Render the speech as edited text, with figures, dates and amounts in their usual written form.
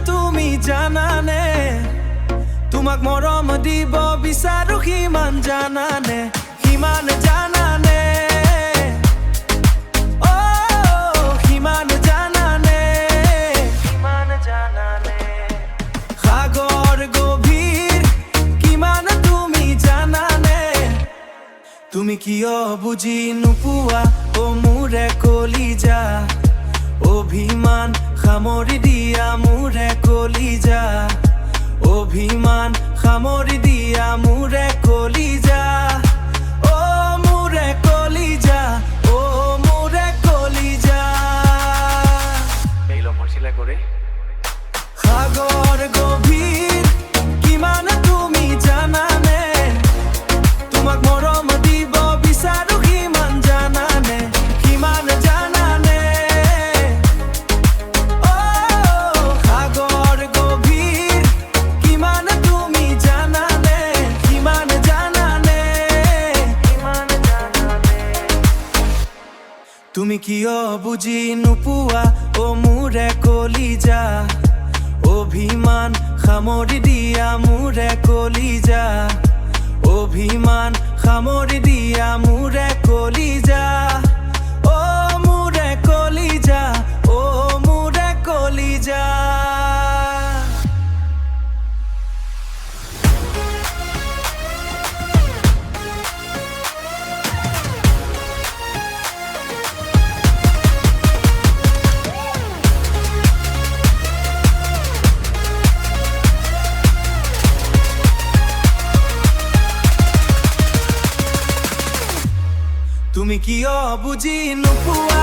তুমি জানানে তোমাক মৰম দিব বিচাৰো কিমান জানানে কিমান জানানে ও কিমান জানানে কিমান জানানে সাগৰ গভীৰ কিমান তুমি জানানে তুমি কিয় বুজি নোপোৱা ও মোৰে কলিজা অভিমান সামৰি দিয়া মোৰে কলিজা অভিমান সামৰি দিয়া মোৰে কলিজা ও মোৰে কলিজা ও মোৰে কলিজা এইলো মৰছিলা কৰে সাগৰ গভীৰ কিমান তুমি জানানে তোমাক মৰম দিব বিচাৰো কিমান জানানে কিমান জানানে ও সাগৰ গভীৰ কিমান তুমি জানানে কিমান জানানে কিমান জানানে তুমি কিয় বুজি নোপোৱা ও মোৰে কলিজা অভিমান সামৰি দিয়া মোৰে কলিজা অভিমান সামৰি দিয়া মোৰে কলিজা ও মোৰে কলিজা ও মোৰে কলিজা তুমি কিয় বুজি নোপোৱা